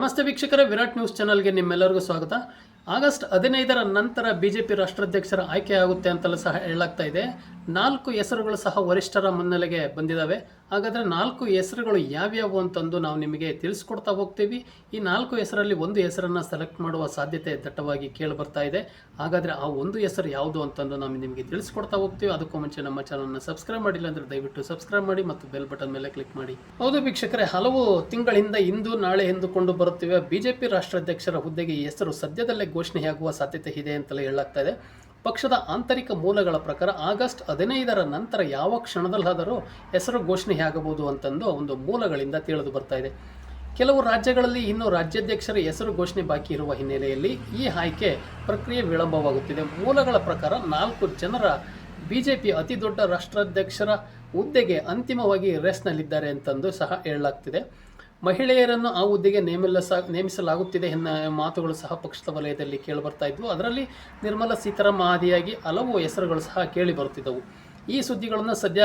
ನಮಸ್ತೆ ವೀಕ್ಷಕರೇ, ವಿರಾಟ್ ನ್ಯೂಸ್ ಚಾನಲ್ಗೆ ನಿಮ್ಮೆಲ್ಲರಿಗೂ ಸ್ವಾಗತ. ಆಗಸ್ಟ್ 15ರ ನಂತರ ಬಿಜೆಪಿ ರಾಷ್ಟ್ರಾಧ್ಯಕ್ಷರ ಆಯ್ಕೆಯಾಗುತ್ತೆ ಅಂತಲೂ ಸಹ ಹೇಳಲಾಗ್ತಾ ಇದೆ. 4 ಹೆಸರುಗಳು ಸಹ ವರಿಷ್ಠರ ಮುನ್ನೆಲೆಗೆ ಬಂದಿದ್ದಾವೆ. ಹಾಗಾದರೆ 4 ಹೆಸರುಗಳು ಯಾವ್ಯಾವು ಅಂತಂದು ನಾವು ನಿಮಗೆ ತಿಳಿಸ್ಕೊಡ್ತಾ ಹೋಗ್ತೀವಿ. ಈ 4 ಹೆಸರಲ್ಲಿ ಒಂದು ಹೆಸರನ್ನು ಸೆಲೆಕ್ಟ್ ಮಾಡುವ ಸಾಧ್ಯತೆ ದಟ್ಟವಾಗಿ ಕೇಳಿ ಬರ್ತಾ ಇದೆ. ಹಾಗಾದರೆ ಆ ಒಂದು ಹೆಸರು ಯಾವುದು ಅಂತಂದು ನಾವು ನಿಮಗೆ ತಿಳಿಸ್ಕೊಡ್ತಾ ಹೋಗ್ತೀವಿ. ಅದಕ್ಕೂ ಮುಂಚೆ ನಮ್ಮ ಚಾನಲ್ನ ಸಬ್ಸ್ಕ್ರೈಬ್ ಮಾಡಿಲ್ಲ ಅಂದರೆ ದಯವಿಟ್ಟು ಸಬ್ಸ್ಕ್ರೈಬ್ ಮಾಡಿ ಮತ್ತು ಬೆಲ್ ಬಟನ್ ಮೇಲೆ ಕ್ಲಿಕ್ ಮಾಡಿ. ಹೌದು ವೀಕ್ಷಕರೇ, ಹಲವು ತಿಂಗಳಿಂದ ಇಂದು ನಾಳೆ ಎಂದುಕೊಂಡು ಬರುತ್ತಿವೆ ಬಿಜೆಪಿ ರಾಷ್ಟ್ರಾಧ್ಯಕ್ಷರ ಹುದ್ದೆಗೆ ಈ ಹೆಸರು ಸದ್ಯದಲ್ಲೇ ಘೋಷಣೆಯಾಗುವ ಸಾಧ್ಯತೆ ಇದೆ ಅಂತಲೇ ಹೇಳಲಾಗ್ತಾ ಇದೆ. ಪಕ್ಷದ ಆಂತರಿಕ ಮೂಲಗಳ ಪ್ರಕಾರ ಆಗಸ್ಟ್ 15ರ ನಂತರ ಯಾವ ಕ್ಷಣದಲ್ಲಾದರೂ ಹೆಸರು ಘೋಷಣೆಯಾಗಬಹುದು ಅಂತಂದು ಒಂದು ಮೂಲಗಳಿಂದ ತಿಳಿದು ಬರ್ತಾ ಇದೆ. ಕೆಲವು ರಾಜ್ಯಗಳಲ್ಲಿ ಇನ್ನೂ ರಾಜ್ಯಾಧ್ಯಕ್ಷರ ಹೆಸರು ಘೋಷಣೆ ಬಾಕಿ ಇರುವ ಹಿನ್ನೆಲೆಯಲ್ಲಿ ಈ ಆಯ್ಕೆ ಪ್ರಕ್ರಿಯೆ ವಿಳಂಬವಾಗುತ್ತಿದೆ. ಮೂಲಗಳ ಪ್ರಕಾರ 4 ಜನರ ಬಿಜೆಪಿ ಅತಿ ದೊಡ್ಡ ರಾಷ್ಟ್ರಾಧ್ಯಕ್ಷರ ಹುದ್ದೆಗೆ ಅಂತಿಮವಾಗಿ ರೇಸ್ನಲ್ಲಿದ್ದಾರೆ ಅಂತಂದು ಸಹ ಹೇಳಲಾಗ್ತಿದೆ. ಮಹಿಳೆಯರನ್ನು ಆ ಹುದ್ದೆಗೆ ನೇಮಿಸಲಾಗುತ್ತಿದೆ ಎನ್ನುವ ಮಾತುಗಳು ಸಹ ಪಕ್ಷದ ವಲಯದಲ್ಲಿ ಕೇಳಿಬರ್ತಾ ಇದ್ವು. ಅದರಲ್ಲಿ ನಿರ್ಮಲಾ ಸೀತಾರಾಮನ್ ಆದಿಯಾಗಿ ಹಲವು ಹೆಸರುಗಳು ಸಹ ಕೇಳಿ ಬರುತ್ತಿದ್ದವು. ಈ ಸುದ್ದಿಗಳನ್ನು ಸದ್ಯ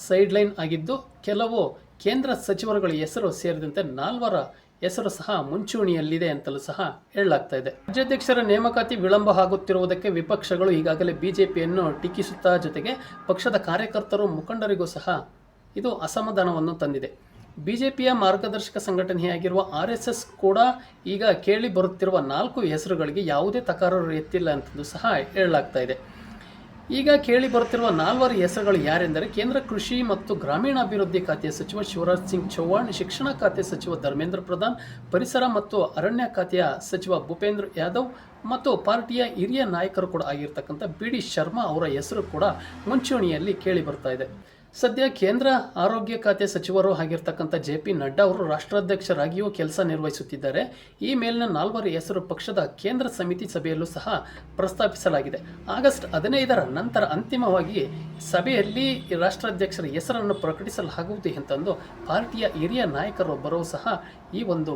ಸೈಡ್ಲೈನ್ ಆಗಿದ್ದು, ಕೆಲವು ಕೇಂದ್ರ ಸಚಿವರುಗಳ ಹೆಸರು ಸೇರಿದಂತೆ 4 ಹೆಸರು ಸಹ ಮುಂಚೂಣಿಯಲ್ಲಿದೆ ಅಂತಲೂ ಸಹ ಹೇಳಲಾಗ್ತಾ ಇದೆ. ರಾಜ್ಯಾಧ್ಯಕ್ಷರ ನೇಮಕಾತಿ ವಿಳಂಬ ಆಗುತ್ತಿರುವುದಕ್ಕೆ ವಿಪಕ್ಷಗಳು ಈಗಾಗಲೇ ಬಿಜೆಪಿಯನ್ನು ಟೀಕಿಸುತ್ತಾ ಜೊತೆಗೆ ಪಕ್ಷದ ಕಾರ್ಯಕರ್ತರು ಮುಖಂಡರಿಗೂ ಸಹ ಇದು ಅಸಮಾಧಾನವನ್ನು ತಂದಿದೆ. ಬಿಜೆಪಿಯ ಮಾರ್ಗದರ್ಶಕ ಸಂಘಟನೆಯಾಗಿರುವ RSS ಕೂಡ ಈಗ ಕೇಳಿ ಬರುತ್ತಿರುವ 4 ಹೆಸರುಗಳಿಗೆ ಯಾವುದೇ ತಕರಾರು ಎತ್ತಿಲ್ಲ ಅಂತಂದು ಸಹ ಹೇಳಲಾಗ್ತಾ ಇದೆ. ಈಗ ಕೇಳಿ ಬರುತ್ತಿರುವ 4 ಹೆಸರುಗಳು ಯಾರೆಂದರೆ, ಕೇಂದ್ರ ಕೃಷಿ ಮತ್ತು ಗ್ರಾಮೀಣಾಭಿವೃದ್ಧಿ ಖಾತೆಯ ಸಚಿವ ಶಿವರಾಜ್ ಸಿಂಗ್ ಚೌಹಾಣ್, ಶಿಕ್ಷಣ ಖಾತೆ ಸಚಿವ ಧರ್ಮೇಂದ್ರ ಪ್ರಧಾನ್, ಪರಿಸರ ಮತ್ತು ಅರಣ್ಯ ಖಾತೆಯ ಸಚಿವ ಭೂಪೇಂದ್ರ ಯಾದವ್ ಮತ್ತು ಪಾರ್ಟಿಯ ಹಿರಿಯ ನಾಯಕರು ಕೂಡ ಆಗಿರ್ತಕ್ಕಂಥ BD ಶರ್ಮಾ ಅವರ ಹೆಸರು ಕೂಡ ಮುಂಚೂಣಿಯಲ್ಲಿ ಕೇಳಿ ಬರ್ತಾ ಇದೆ. ಸದ್ಯ ಕೇಂದ್ರ ಆರೋಗ್ಯ ಖಾತೆ ಸಚಿವರು ಆಗಿರ್ತಕ್ಕಂಥ JP ನಡ್ಡಾ ಅವರು ರಾಷ್ಟ್ರಾಧ್ಯಕ್ಷರಾಗಿಯೂ ಕೆಲಸ ನಿರ್ವಹಿಸುತ್ತಿದ್ದಾರೆ. ಈ ಮೇಲಿನ 4 ಹೆಸರು ಪಕ್ಷದ ಕೇಂದ್ರ ಸಮಿತಿ ಸಭೆಯಲ್ಲೂ ಸಹ ಪ್ರಸ್ತಾಪಿಸಲಾಗಿದೆ. ಆಗಸ್ಟ್ 15ರ ನಂತರ ಅಂತಿಮವಾಗಿ ಸಭೆಯಲ್ಲಿ ರಾಷ್ಟ್ರಾಧ್ಯಕ್ಷರ ಹೆಸರನ್ನು ಪ್ರಕಟಿಸಲಾಗುವುದು ಅಂತಂದು ಪಾರ್ಟಿಯ ಹಿರಿಯ ನಾಯಕರೊಬ್ಬರು ಸಹ ಈ ಒಂದು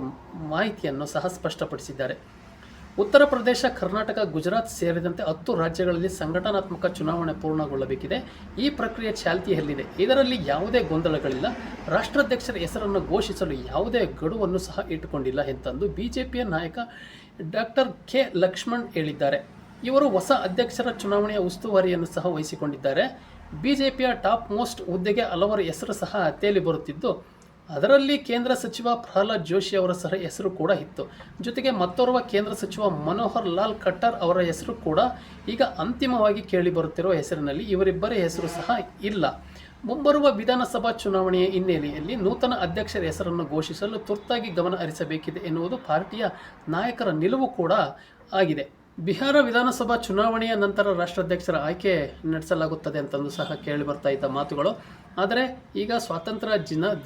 ಮಾಹಿತಿಯನ್ನು ಸಹ ಸ್ಪಷ್ಟಪಡಿಸಿದ್ದಾರೆ. ಉತ್ತರ ಪ್ರದೇಶ, ಕರ್ನಾಟಕ, ಗುಜರಾತ್ ಸೇರಿದಂತೆ 10 ರಾಜ್ಯಗಳಲ್ಲಿ ಸಂಘಟನಾತ್ಮಕ ಚುನಾವಣೆ ಪೂರ್ಣಗೊಳ್ಳಬೇಕಿದೆ. ಈ ಪ್ರಕ್ರಿಯೆ ಚಾಲ್ತಿಯಲ್ಲಿದೆ. ಇದರಲ್ಲಿ ಯಾವುದೇ ಗೊಂದಲಗಳಿಲ್ಲ. ರಾಷ್ಟ್ರಾಧ್ಯಕ್ಷರ ಹೆಸರನ್ನು ಘೋಷಿಸಲು ಯಾವುದೇ ಗಡುವನ್ನು ಸಹ ಇಟ್ಟುಕೊಂಡಿಲ್ಲ ಎಂತಂದು ಬಿಜೆಪಿಯ ನಾಯಕ ಡಾಕ್ಟರ್ ಕೆ ಲಕ್ಷ್ಮಣ್ ಹೇಳಿದ್ದಾರೆ. ಇವರು ಹೊಸ ಅಧ್ಯಕ್ಷರ ಚುನಾವಣೆಯ ಉಸ್ತುವಾರಿಯನ್ನು ಸಹ ವಹಿಸಿಕೊಂಡಿದ್ದಾರೆ. ಬಿಜೆಪಿಯ ಟಾಪ್ ಮೋಸ್ಟ್ ಹುದ್ದೆಗೆ ಹಲವರ ಹೆಸರು ಸಹ ತೇಲಿ ಬರುತ್ತಿದ್ದು, ಅದರಲ್ಲಿ ಕೇಂದ್ರ ಸಚಿವ ಪ್ರಹ್ಲಾದ್ ಜೋಶಿ ಅವರ ಸಹ ಹೆಸರು ಕೂಡ ಇತ್ತು. ಜೊತೆಗೆ ಮತ್ತೋರ್ವ ಕೇಂದ್ರ ಸಚಿವ ಮನೋಹರ್ ಲಾಲ್ ಖಟ್ಟರ್ ಅವರ ಹೆಸರು ಕೂಡ ಈಗ ಅಂತಿಮವಾಗಿ ಕೇಳಿ ಬರುತ್ತಿರುವ ಹೆಸರಿನಲ್ಲಿ ಇವರಿಬ್ಬರ ಹೆಸರು ಸಹ ಇಲ್ಲ. ಮುಂಬರುವ ವಿಧಾನಸಭಾ ಚುನಾವಣೆಯ ಹಿನ್ನೆಲೆಯಲ್ಲಿ ನೂತನ ಅಧ್ಯಕ್ಷರ ಹೆಸರನ್ನು ಘೋಷಿಸಲು ತುರ್ತಾಗಿ ಗಮನ ಹರಿಸಬೇಕಿದೆ ಎನ್ನುವುದು ಪಾರ್ಟಿಯ ನಾಯಕರ ನಿಲುವು ಕೂಡ ಆಗಿದೆ. ಬಿಹಾರ ವಿಧಾನಸಭಾ ಚುನಾವಣೆಯ ನಂತರ ರಾಷ್ಟ್ರಾಧ್ಯಕ್ಷರ ಆಯ್ಕೆ ನಡೆಸಲಾಗುತ್ತದೆ ಅಂತಂದು ಸಹ ಕೇಳಿ ಬರ್ತಾ ಇದ್ದ ಮಾತುಗಳು. ಆದರೆ ಈಗ ಸ್ವಾತಂತ್ರ್ಯ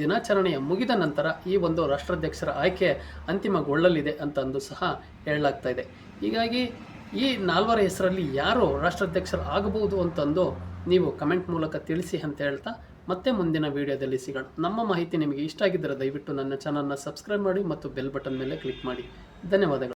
ದಿನಾಚರಣೆಯ ಮುಗಿದ ನಂತರ ಈ ಒಂದು ರಾಷ್ಟ್ರಾಧ್ಯಕ್ಷರ ಆಯ್ಕೆ ಅಂತಿಮಗೊಳ್ಳಲಿದೆ ಅಂತಂದು ಸಹ ಹೇಳಲಾಗ್ತಾ ಇದೆ. ಹೀಗಾಗಿ ಈ 4 ಹೆಸರಲ್ಲಿ ಯಾರು ರಾಷ್ಟ್ರಾಧ್ಯಕ್ಷರು ಆಗಬಹುದು ಅಂತಂದು ನೀವು ಕಮೆಂಟ್ ಮೂಲಕ ತಿಳಿಸಿ ಅಂತ ಹೇಳ್ತಾ ಮತ್ತೆ ಮುಂದಿನ ವಿಡಿಯೋದಲ್ಲಿ ಸಿಗೋಣ. ನಮ್ಮ ಮಾಹಿತಿ ನಿಮಗೆ ಇಷ್ಟ ಆಗಿದ್ದರೆ ದಯವಿಟ್ಟು ನನ್ನ ಚಾನಲ್ನ ಸಬ್ಸ್ಕ್ರೈಬ್ ಮಾಡಿ ಮತ್ತು ಬೆಲ್ ಬಟನ್ ಮೇಲೆ ಕ್ಲಿಕ್ ಮಾಡಿ. ಧನ್ಯವಾದಗಳು.